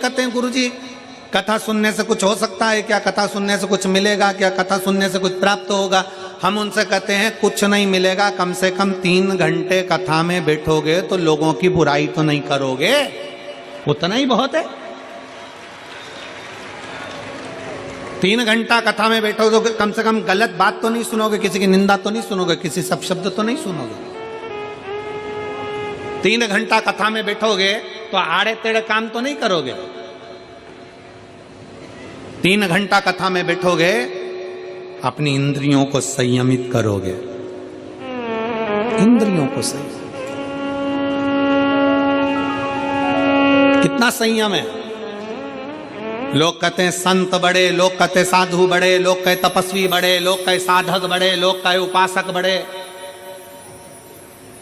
कहते हैं गुरुजी कथा सुनने से कुछ हो सकता है क्या, कथा सुनने से कुछ मिलेगा क्या, कथा सुनने से कुछ प्राप्त होगा। हम उनसे कहते हैं कुछ नहीं मिलेगा, कम से कम 3 घंटे कथा में बैठोगे तो लोगों की बुराई तो नहीं करोगे, उतना ही बहुत है। 3 घंटा कथा में बैठोगे तो कम से कम गलत बात तो नहीं सुनोगे, किसी की निंदा तो नहीं सुनोगे, किसी शब्द तो नहीं सुनोगे। 3 घंटा कथा में बैठोगे तो आड़े तेड़े काम तो नहीं करोगे। 3 घंटा कथा में बैठोगे अपनी इंद्रियों को संयमित करोगे, इंद्रियों को संयम। कितना संयम है। लोग कहते हैं संत बड़े, लोग कहते हैं साधु बड़े, लोग कहते तपस्वी बड़े, लोग कहते साधक बड़े, लोग कहते उपासक बड़े।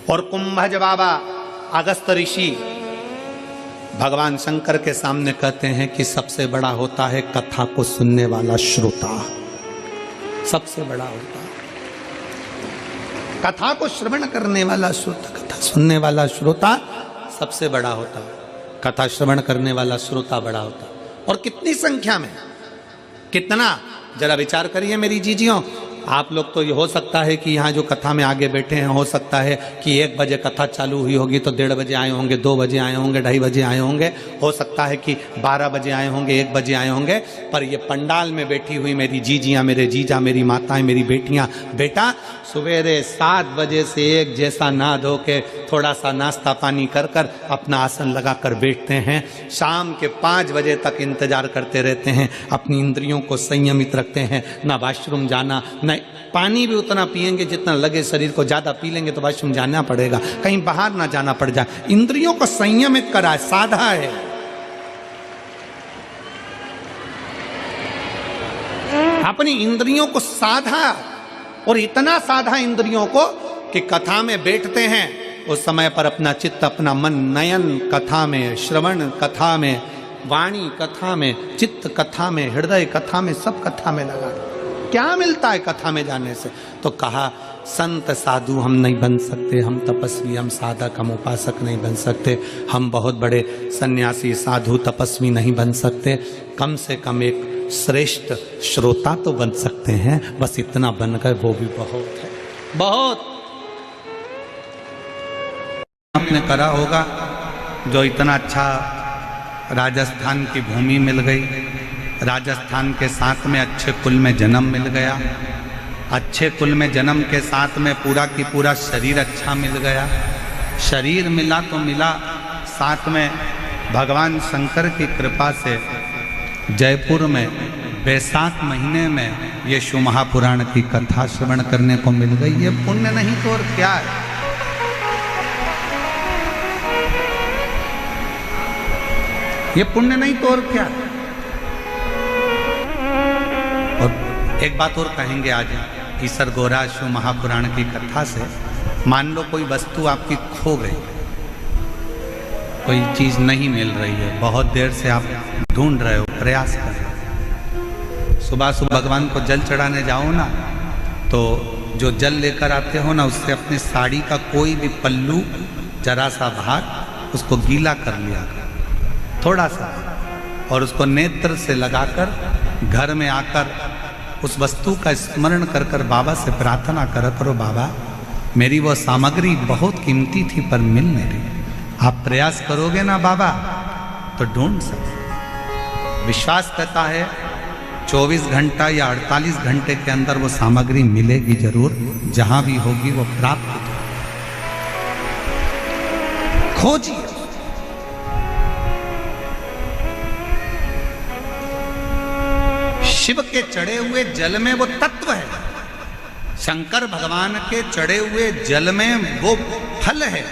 और कुंभज बाबा अगस्त ऋषि भगवान शंकर के सामने कहते हैं कि सबसे बड़ा होता है कथा को सुनने वाला श्रोता, सबसे बड़ा होता है कथा को श्रवण करने वाला श्रोता, कथा सुनने वाला श्रोता सबसे बड़ा होता है, कथा श्रवण करने वाला श्रोता बड़ा होता है। और कितनी संख्या में, कितना, जरा विचार करिए मेरी जीजियों। आप लोग तो ये हो सकता है कि यहाँ जो कथा में आगे बैठे हैं, हो सकता है कि 1 बजे कथा चालू हुई होगी तो 1:30 बजे आए होंगे, 2 बजे आए होंगे, 2:30 बजे आए होंगे, हो सकता है कि 12 बजे आए होंगे, 1 बजे आए होंगे। पर ये पंडाल में बैठी हुई मेरी जीजियाँ, मेरे जीजा, मेरी माताएं, मेरी बेटियाँ, बेटा सवेरे 7 बजे से एक जैसा नहा धो के थोड़ा सा नाश्ता पानी कर कर अपना आसन लगा कर बैठते हैं, शाम के 5 बजे तक इंतजार करते रहते हैं, अपनी इंद्रियों को संयमित रखते हैं, ना वॉशरूम जाना, न पानी भी उतना पिएंगे जितना लगे शरीर को, ज़्यादा पी लेंगे तो वॉशरूम जाना पड़ेगा, कहीं बाहर ना जाना पड़ जाए। इंद्रियों को संयमित करा, साधा है। अपनी इंद्रियों को साधा, और इतना साधा इंद्रियों को कि कथा में बैठते हैं उस समय पर अपना चित्त, अपना मन, नयन कथा में, श्रवण कथा में, वाणी कथा में, चित्त कथा में, हृदय कथा में, सब कथा में लगा। क्या मिलता है कथा में जाने से? तो कहा संत साधु हम नहीं बन सकते, हम तपस्वी, हम साधक, हम उपासक नहीं बन सकते, हम बहुत बड़े सन्यासी, साधु, तपस्वी नहीं बन सकते, कम से कम एक श्रेष्ठ श्रोता तो बन सकते हैं, बस इतना बन गए वो भी बहुत है, बहुत। आपने करा होगा जो इतना अच्छा राजस्थान की भूमि मिल गई, राजस्थान के साथ में अच्छे कुल में जन्म मिल गया, अच्छे कुल में जन्म के साथ में पूरा की पूरा शरीर अच्छा मिल गया, शरीर मिला तो मिला, साथ में भगवान शंकर की कृपा से जयपुर में बैसाख महीने में ये शिव महापुराण की कथा श्रवण करने को मिल गई। ये पुण्य नहीं तो और क्या है। ये पुण्य नहीं तो और क्या। और एक बात और कहेंगे आज ईसर गोरा शिव महापुराण की कथा से, मान लो कोई वस्तु आपकी खो गई, कोई चीज नहीं मिल रही है, बहुत देर से आप ढूंढ रहे हो, प्रयास कर रहे हो, सुबह सुबह भगवान को जल चढ़ाने जाओ ना, तो जो जल लेकर आते हो ना, उससे अपनी साड़ी का कोई भी पल्लू, जरा सा भाग उसको गीला कर लिया थोड़ा सा, और उसको नेत्र से लगाकर घर में आकर उस वस्तु का स्मरण कर कर बाबा से प्रार्थना कर करो, बाबा मेरी वो सामग्री बहुत कीमती थी पर मिल नहीं रही, आप प्रयास करोगे ना बाबा तो ढूंढ सकते। विश्वास करता है 24 घंटा या 48 घंटे के अंदर वो सामग्री मिलेगी जरूर, जहां भी होगी वो प्राप्त होगी। खोजिए। शिव के चढ़े हुए जल में वो तत्व है, शंकर भगवान के चढ़े हुए जल में वो फल है,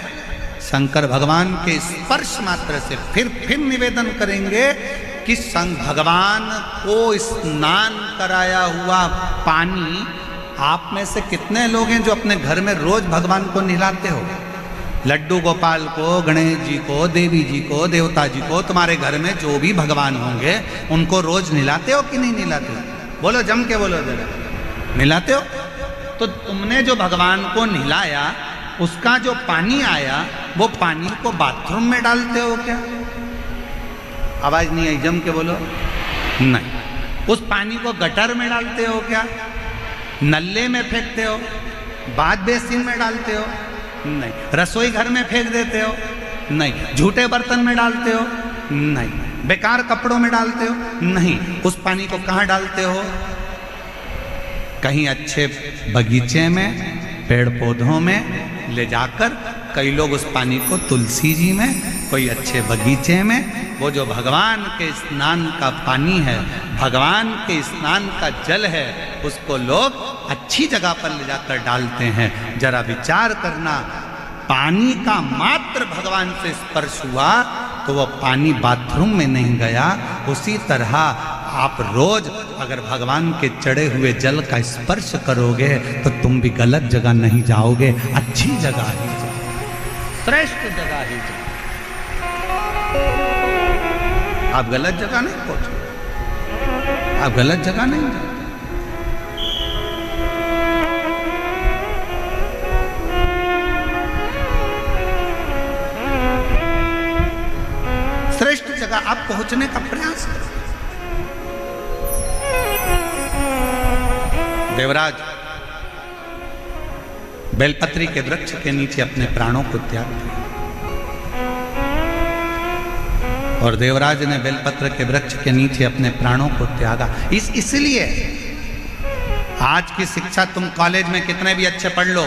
शंकर भगवान के स्पर्श मात्र से। फिर निवेदन करेंगे कि भगवान को स्नान कराया हुआ पानी, आप में से कितने लोग हैं जो अपने घर में रोज भगवान को नहलाते हो? लड्डू गोपाल को, गणेश जी को, देवी जी को, देवता जी को, तुम्हारे घर में जो भी भगवान होंगे उनको रोज नहलाते हो कि नहीं नहलाते हो? बोलो, जम के बोलो जरा, नहलाते हो? तो तुमने जो भगवान को नहलाया, उसका जो पानी आया, वो पानी को बाथरूम में डालते हो क्या? आवाज नहीं आई, जम के बोलो। नहीं। उस पानी को गटर में डालते हो क्या? नल्ले में फेंकते हो? बाथ बेसिन में डालते हो? नहीं। रसोई घर में फेंक देते हो? नहीं। झूठे बर्तन में डालते हो? नहीं। बेकार कपड़ों में डालते हो? नहीं। उस पानी को कहाँ डालते हो? कहीं अच्छे बगीचे में, पेड़ पौधों में ले जाकर, कई लोग उस पानी को तुलसी जी में, कोई अच्छे बगीचे में, वो जो भगवान के स्नान का पानी है, भगवान के स्नान का जल है, उसको लोग अच्छी जगह पर ले जाकर डालते हैं। जरा विचार करना, पानी का मात्र भगवान से स्पर्श हुआ तो वो पानी बाथरूम में नहीं गया। उसी तरह आप रोज अगर भगवान के चढ़े हुए जल का स्पर्श करोगे तो तुम भी गलत जगह नहीं जाओगे, अच्छी जगह ही जाओगे, श्रेष्ठ जगह ही जाओगे। आप गलत जगह नहीं पहुंचोगे, आप गलत जगह नहीं जाओगे। श्रेष्ठ जगह आप पहुंचने का प्रयास करो। देवराज बेलपत्री के वृक्ष के नीचे अपने प्राणों को त्याग दिया और देवराज ने बेलपत्र के वृक्ष के नीचे अपने प्राणों को त्यागा। इसलिए आज की शिक्षा तुम कॉलेज में कितने भी अच्छे पढ़ लो,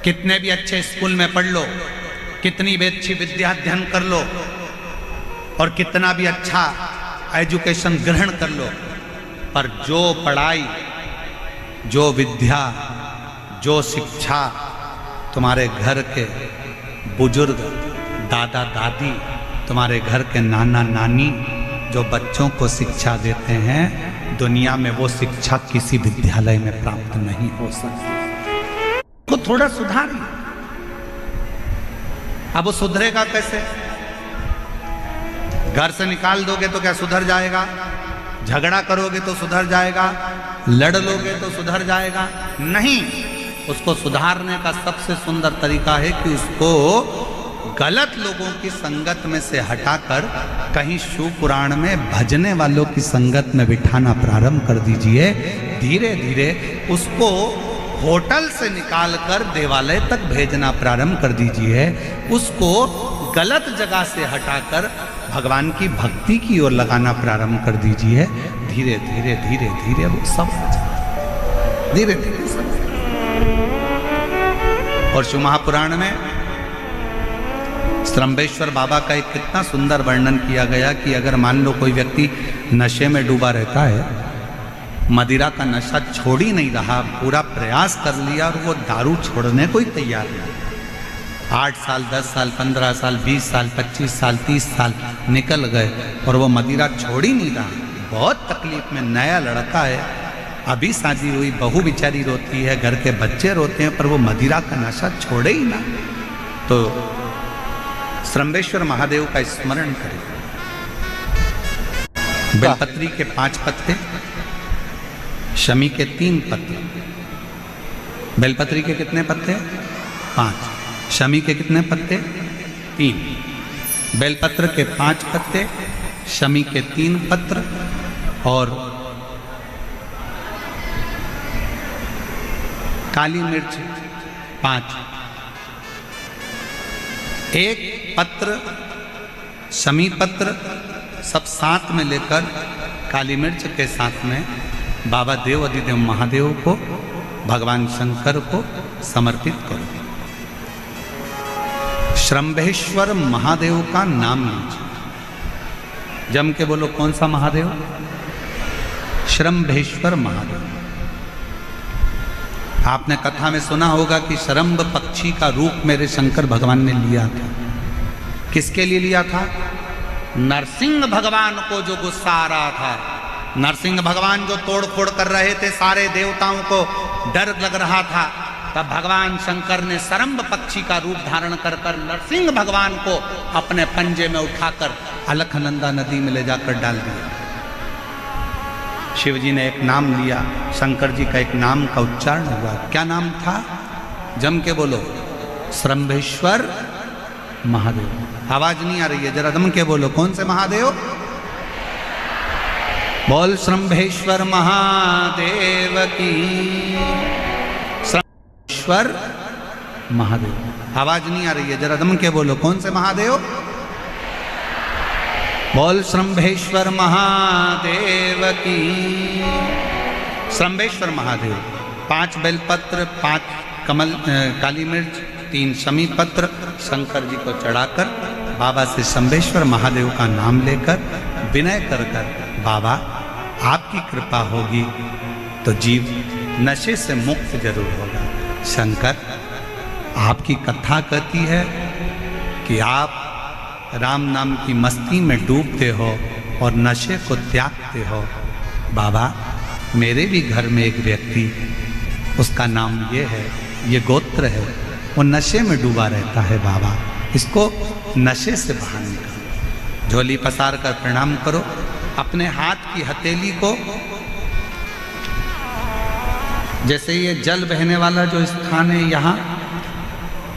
कितने भी अच्छे स्कूल में पढ़ लो, कितनी भी अच्छी विद्या अध्ययन कर लो और कितना भी अच्छा एजुकेशन ग्रहण कर लो, पर जो पढ़ाई, जो विद्या, जो शिक्षा तुम्हारे घर के बुजुर्ग, दादा दादी, तुम्हारे घर के नाना नानी जो बच्चों को शिक्षा देते हैं, दुनिया में वो शिक्षा किसी विद्यालय में प्राप्त नहीं हो सकती। को थोड़ा सुधारिए। अब वो सुधरेगा कैसे? घर से निकाल दोगे तो क्या सुधर जाएगा? झगड़ा करोगे तो सुधर जाएगा? लड़ लोगे तो सुधर जाएगा? नहीं। उसको सुधारने का सबसे सुंदर तरीका है कि उसको गलत लोगों की संगत में से हटाकर कहीं शिव पुराण में भजने वालों की संगत में बिठाना प्रारंभ कर दीजिए। धीरे धीरे उसको होटल से निकालकर देवालय तक भेजना प्रारंभ कर दीजिए। उसको गलत जगह से हटाकर भगवान की भक्ति की ओर लगाना प्रारंभ कर दीजिए। धीरे धीरे धीरे धीरे वो सब हो जाए, धीरे धीरे सब। और शिव महापुराण में श्रम्भेश्वर बाबा का एक कितना सुंदर वर्णन किया गया कि अगर मान लो कोई व्यक्ति नशे में डूबा रहता है, मदिरा का नशा छोड़ ही नहीं रहा, पूरा प्रयास कर लिया और वो दारू छोड़ने को ही तैयार नहीं, 8 साल 10 साल 15 साल 20 साल 25 साल 30 साल निकल गए और वो मदिरा छोड़ ही नहीं रहा, बहुत तकलीफ में। नया लड़का है, अभी शादी हुई, बहू बेचारी रोती है, घर के बच्चे रोते हैं, पर वो मदिरा का नशा छोड़े ही ना। तो श्रम्भेश्वर महादेव का स्मरण करें। बेलपत्री के 5 पत्ते, शमी के 3 पत्ते। बेलपत्री के कितने पत्ते? 5। शमी के कितने पत्ते? 3। बेलपत्र के 5 पत्ते, शमी के 3 पत्र और काली मिर्च 5। 1 पत्र शमी पत्र सब साथ में लेकर काली मिर्च के साथ में बाबा देव अधिदेव महादेव को, भगवान शंकर को समर्पित करो। श्रम्भेश्वर महादेव का नाम लीजिए। जम के बोलो, कौन सा महादेव? श्रम्भेश्वर महादेव। आपने कथा में सुना होगा कि शरम्भ पक्षी का रूप मेरे शंकर भगवान ने लिया था। किसके लिए लिया था? नरसिंह भगवान को जो गुस्सा आ रहा था, नरसिंह भगवान जो तोड़ फोड़ कर रहे थे, सारे देवताओं को डर लग रहा था, तब भगवान शंकर ने शरम्भ पक्षी का रूप धारण कर नरसिंह भगवान को अपने पंजे में उठाकर अलखनंदा नदी में ले जाकर डाल दिया। शिव जी ने एक नाम लिया, शंकर जी का एक नाम का उच्चारण हुआ। क्या नाम था? जम के बोलो, श्रम्भेश्वर महादेव। आवाज नहीं आ रही है, जरा दम के बोलो, कौन से महादेव? बोल श्रंभेश्वर महादेव की। श्रंभेश्वर महादेव। आवाज नहीं आ रही है, जरा दम के बोलो, कौन से महादेव? बोल श्रंभेश्वर महादेव की। श्रंभेश्वर महादेव। 5 बेलपत्र, 5 कमल काली मिर्च, 3 शमी पत्र शंकर जी को चढ़ाकर बाबा से श्रंभेश्वर महादेव का नाम लेकर विनय कर बाबा आपकी कृपा होगी तो जीव नशे से मुक्त जरूर होगा। शंकर, आपकी कथा कहती है कि आप राम नाम की मस्ती में डूबते हो और नशे को त्यागते हो। बाबा, मेरे भी घर में एक व्यक्ति, उसका नाम ये है, ये गोत्र है, वो नशे में डूबा रहता है। बाबा, इसको नशे से बाहर निकालो। झोली पसार कर प्रणाम करो। अपने हाथ की हथेली को, जैसे ये जल बहने वाला जो स्थान है, यहाँ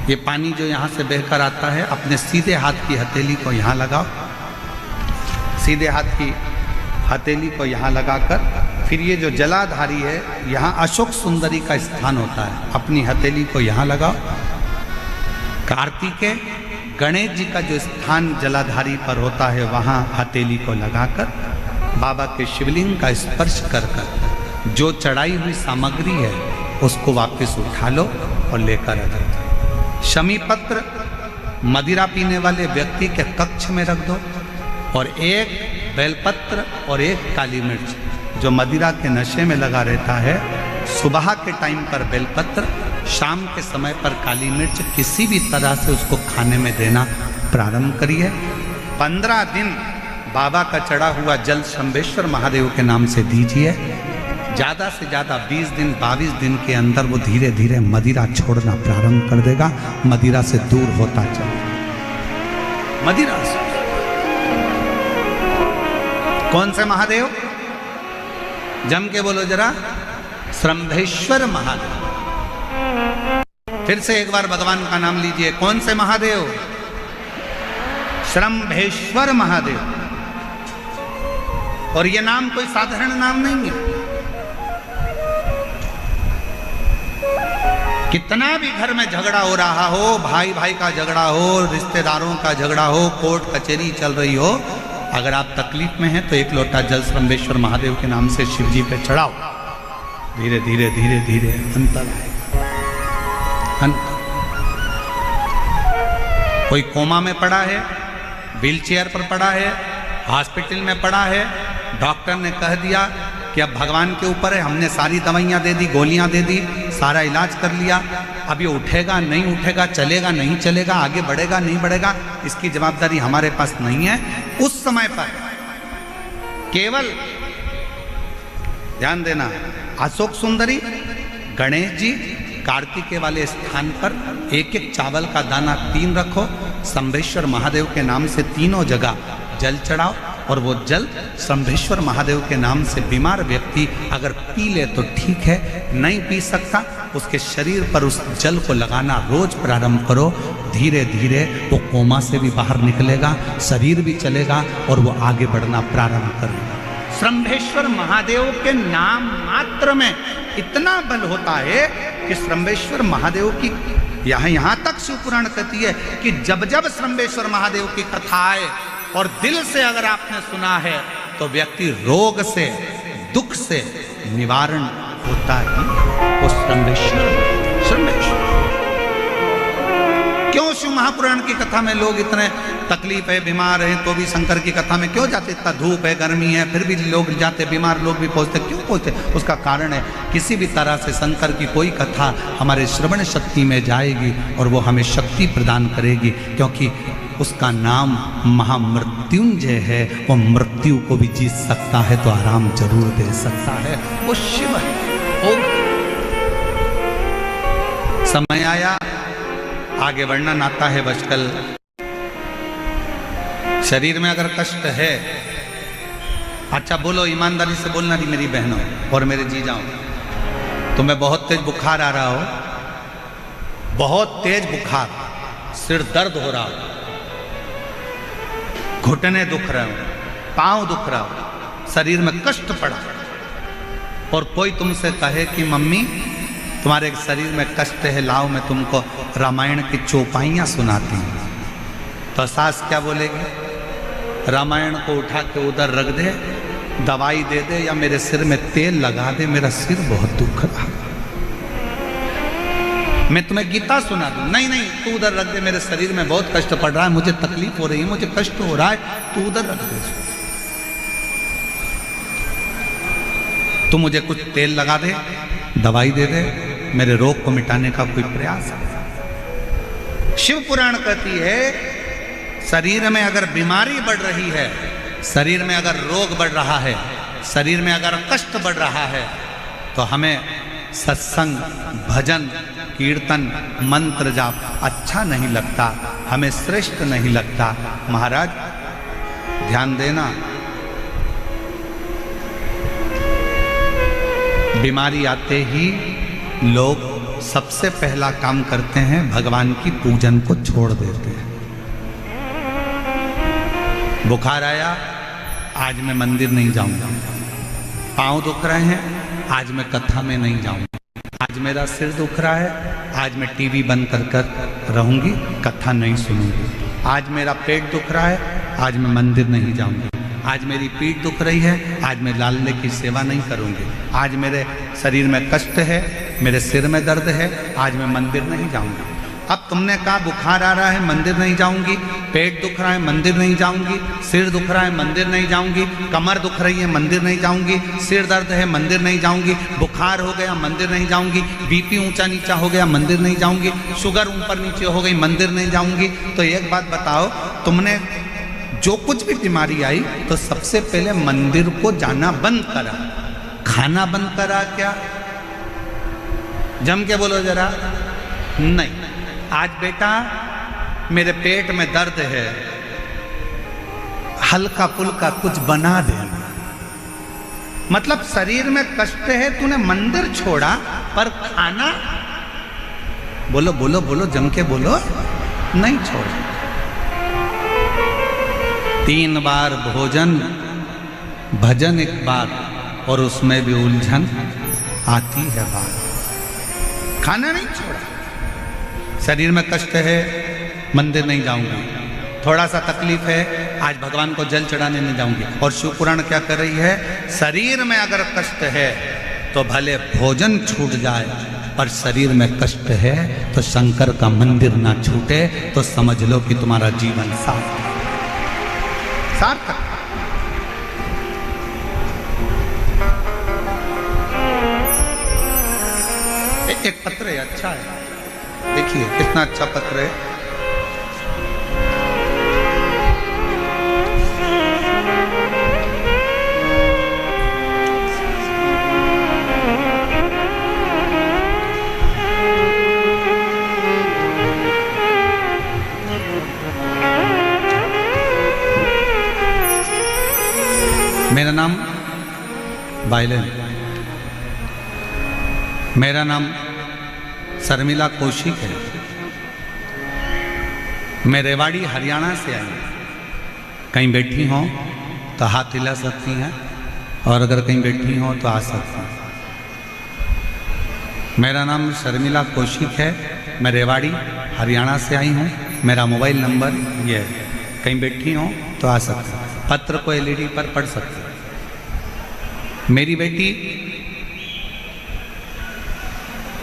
ये पानी जो यहाँ से बहकर आता है, अपने सीधे हाथ की हथेली को यहाँ लगाओ। सीधे हाथ की हथेली को यहाँ लगाकर फिर ये जो जलाधारी है, यहाँ अशोक सुंदरी का स्थान होता है, अपनी हथेली को यहाँ लगाओ। कार्तिकेय गणेश जी का जो स्थान जलाधारी पर होता है, वहाँ हथेली को लगाकर बाबा के शिवलिंग का स्पर्श कर कर जो चढ़ाई हुई सामग्री है उसको वापस उठा लो और लेकर आ जाओ। शमी पत्र मदिरा पीने वाले व्यक्ति के कक्ष में रख दो और 1 बेलपत्र और 1 काली मिर्च जो मदिरा के नशे में लगा रहता है, सुबह के टाइम पर बेलपत्र, शाम के समय पर काली मिर्च, किसी भी तरह से उसको खाने में देना प्रारंभ करिए। 15 दिन बाबा का चढ़ा हुआ जल शंभेश्वर महादेव के नाम से दीजिए। ज़्यादा से ज़्यादा 20 दिन 22 दिन के अंदर वो धीरे धीरे मदिरा छोड़ना प्रारंभ कर देगा, मदिरा से दूर होता चलेगा। मदिरा से कौन से महादेव? जम के बोलो जरा, श्रंभेश्वर महादेव। फिर से एक बार भगवान का नाम लीजिए, कौन से महादेव? श्रंभेश्वर महादेव। और ये नाम कोई साधारण नाम नहीं है। कितना भी घर में झगड़ा हो रहा हो, भाई भाई का झगड़ा हो, रिश्तेदारों का झगड़ा हो, कोर्ट कचहरी चल रही हो, अगर आप तकलीफ में हैं तो 1 लोटा जल श्रंभेश्वर महादेव के नाम से शिव जी पे चढ़ाओ। धीरे धीरे धीरे धीरे अंतर आएगा। कोई कोमा में पड़ा है, व्हीलचेयर पर पड़ा है, हॉस्पिटल में पड़ा है, डॉक्टर ने कह दिया कि अब भगवान के ऊपर है, हमने सारी दवाइयाँ दे दी, गोलियाँ दे दी, सारा इलाज कर लिया, अब ये उठेगा नहीं उठेगा, चलेगा नहीं चलेगा, आगे बढ़ेगा नहीं बढ़ेगा, इसकी जवाबदारी हमारे पास नहीं है। उस समय पर केवल ध्यान देना, अशोक सुंदरी, गणेश जी, कार्तिकेय वाले स्थान पर 1-1 चावल का दाना 3 रखो, शंभेश्वर महादेव के नाम से तीनों जगह जल चढ़ाओ और वो जल शंभेश्वर महादेव के नाम से बीमार व्यक्ति अगर पी ले तो ठीक है, नहीं पी सकता उसके शरीर पर उस जल को लगाना रोज प्रारंभ करो। धीरे धीरे वो कोमा से भी बाहर निकलेगा, शरीर भी चलेगा और वो आगे बढ़ना प्रारंभ करेगा। शंभेश्वर महादेव के नाम मात्र में इतना बल होता है कि शंभेश्वर महादेव की यहाँ तक शिवपुराण कहती है कि जब जब शंभेश्वर महादेव की कथा आए और दिल से अगर आपने सुना है तो व्यक्ति रोग से, दुख से निवारण होता ही वो शंभेश्वर। क्यों शिव महापुराण की कथा में लोग इतने तकलीफ है, बीमार हैं तो भी शंकर की कथा में क्यों जाते? इतना धूप है, गर्मी है, फिर भी लोग जाते, बीमार लोग भी पहुंचते, क्यों पहुंचते? उसका कारण है किसी भी तरह से शंकर की कोई कथा हमारे श्रवण शक्ति में जाएगी और वो हमें शक्ति प्रदान करेगी, क्योंकि उसका नाम महामृत्युंजय है। वो मृत्यु को भी जीत सकता है तो आराम जरूर दे सकता है, वो शिव है। समय आया, आगे वर्णन आता है बचकल। शरीर में अगर कष्ट है, अच्छा बोलो, ईमानदारी से बोलना नहीं मेरी बहनों और मेरे जीजाओं, तुम्हें बहुत तेज बुखार आ रहा हो, बहुत तेज बुखार, सिर दर्द हो रहा हो, घुटने दुख रहे हो, पांव दुख रहा हो, शरीर में कष्ट पड़ा, और कोई तुमसे कहे कि मम्मी तुम्हारे शरीर में कष्ट है, लाओ मैं तुमको रामायण की चौपाइयाँ सुनाती हूँ, तो सास क्या बोलेगी? रामायण को उठा के उधर रख दे, दवाई दे दे, या मेरे सिर में तेल लगा दे, मेरा सिर बहुत दुख रहा, मैं तुम्हें गीता सुना दूं। नहीं नहीं, तू उधर रख दे, मेरे शरीर में बहुत कष्ट पड़ रहा है, मुझे तकलीफ हो रही है, मुझे कष्ट हो रहा है, तू उधर रख दे, तू मुझे कुछ तेल लगा दे, दवाई दे दे, मेरे रोग को मिटाने का कोई प्रयास है। शिव पुराण कहती है शरीर में अगर बीमारी बढ़ रही है, शरीर में अगर रोग बढ़ रहा है, शरीर में अगर कष्ट बढ़ रहा है, तो हमें सत्संग, भजन, कीर्तन, मंत्र जाप अच्छा नहीं लगता, हमें श्रेष्ठ नहीं लगता। महाराज ध्यान देना, बीमारी आते ही लोग सबसे पहला काम करते हैं, भगवान की पूजन को छोड़ देते हैं। बुखार आया, आज मैं मंदिर नहीं जाऊंगा, पांव दुख रहे हैं, आज मैं कथा में नहीं जाऊंगा, आज मेरा सिर दुख रहा है, आज मैं टीवी बंद कर कर रहूंगी, कथा नहीं सुनूंगी, आज मेरा पेट दुख रहा है, आज मैं मंदिर नहीं जाऊंगी, आज मेरी पीठ दुख रही है, आज मैं लाले की सेवा नहीं करूंगी, आज मेरे शरीर में कष्ट है, मेरे सिर में दर्द है, आज मैं मंदिर नहीं जाऊंगी। अब तुमने कहा बुखार आ रहा है, मंदिर नहीं जाऊंगी, पेट दुख रहा है, मंदिर नहीं जाऊंगी, सिर दुख रहा है, मंदिर नहीं जाऊंगी, कमर दुख रही है, मंदिर नहीं जाऊंगी, सिर दर्द है, मंदिर नहीं जाऊंगी, बुखार हो गया, मंदिर नहीं जाऊंगी, बीपी ऊंचा नीचा हो गया, मंदिर नहीं जाऊंगी, शुगर ऊपर नीचे हो गई, मंदिर नहीं जाऊंगी। तो एक बात बताओ, तुमने जो कुछ भी बीमारी आई तो सबसे पहले मंदिर को जाना बंद करा, खाना बंद करा क्या? जम के बोलो जरा। नहीं, आज बेटा मेरे पेट में दर्द है, हल्का फुल्का कुछ बना दे। मतलब शरीर में कष्ट है, तूने मंदिर छोड़ा, पर खाना बोलो बोलो बोलो, जम के बोलो, नहीं छोड़ा। 3 बार भोजन, भजन 1 बार, और उसमें भी उलझन आती है बात। खाना नहीं छोड़ा, शरीर में कष्ट है, मंदिर नहीं जाऊंगी, थोड़ा सा तकलीफ है, आज भगवान को जल चढ़ाने नहीं जाऊंगी। और शिव पुराण क्या कर रही है? शरीर में अगर कष्ट है तो भले भोजन छूट जाए, पर शरीर में कष्ट है तो शंकर का मंदिर ना छूटे, तो समझ लो कि तुम्हारा जीवन सार्थक। एक पत्र है, अच्छा है, देखिए कितना अच्छा पत्र है। मेरा नाम बाइलेन, मेरा नाम शर्मिला कौशिक है, मैं रेवाड़ी हरियाणा से आई हूँ। कहीं बैठी हों तो हाथ हिला सकती हैं, और अगर कहीं बैठी हों तो आ सकती हैं। मेरा नाम शर्मिला कौशिक है, मैं रेवाड़ी हरियाणा से आई हूँ। मेरा मोबाइल नंबर ये है, कहीं बैठी हों तो आ सकती हैं। पत्र को एलईडी पर पढ़ सकते हैं। मेरी बेटी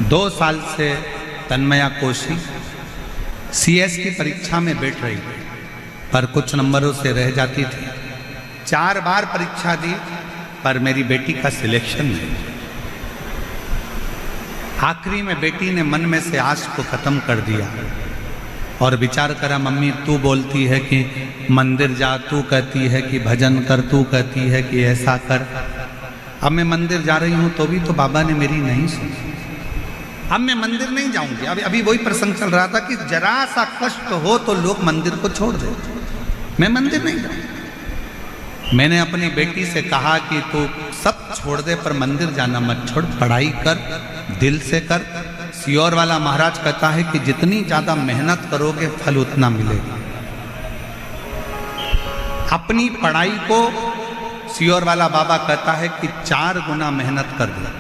2 साल से तन्मया कौशिक सीएस की परीक्षा में बैठ रही थी, पर कुछ नंबरों से रह जाती थी। 4 बार परीक्षा दी, पर मेरी बेटी का सिलेक्शन नहीं। आखिरी में बेटी ने मन में से आश को खत्म कर दिया और विचार करा, मम्मी तू बोलती है कि मंदिर जा, तू कहती है कि भजन कर, तू कहती है कि ऐसा कर। अब मैं मंदिर जा रही हूँ तो भी तो बाबा ने मेरी नहीं सुनी। अब मैं मंदिर नहीं जाऊंगी। अभी वही प्रसंग चल रहा था कि जरा सा कष्ट हो तो लोग मंदिर को छोड़ दे। मैं मंदिर नहीं जाऊंगी। मैंने अपनी बेटी से कहा कि तू सब छोड़ दे, पर मंदिर जाना मत छोड़, पढ़ाई कर, दिल से कर, सीहोर वाला महाराज कहता है कि जितनी ज्यादा मेहनत करोगे फल उतना मिलेगा। अपनी पढ़ाई को सीहोर वाला बाबा कहता है कि 4 गुना मेहनत कर दो।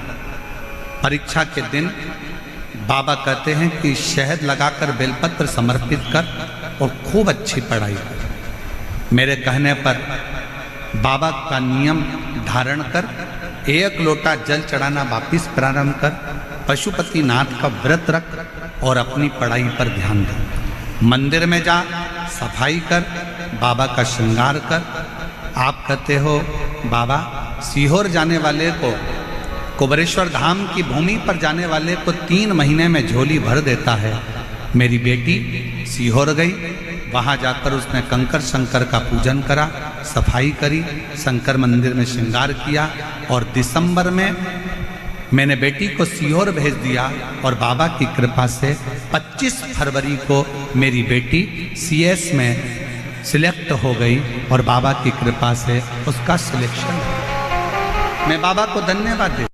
परीक्षा के दिन बाबा कहते हैं कि शहद लगाकर बेलपत्र समर्पित कर और खूब अच्छी पढ़ाई कर। मेरे कहने पर बाबा का नियम धारण कर 1 लोटा जल चढ़ाना वापिस प्रारंभ कर, पशुपति नाथ का व्रत रख और अपनी पढ़ाई पर ध्यान दे। मंदिर में जा, सफाई कर, बाबा का श्रृंगार कर। आप कहते हो बाबा सीहोर जाने वाले को, कुबरेश्वर धाम की भूमि पर जाने वाले को 3 महीने में झोली भर देता है। मेरी बेटी सीहोर गई, वहाँ जाकर उसने कंकर शंकर का पूजन करा, सफाई करी, शंकर मंदिर में श्रृंगार किया और दिसंबर में मैंने बेटी को सीहोर भेज दिया और बाबा की कृपा से 25 फरवरी को मेरी बेटी CS में सिलेक्ट हो गई और बाबा की कृपा से उसका सिलेक्शन। मैं बाबा को धन्यवाद देता हूं।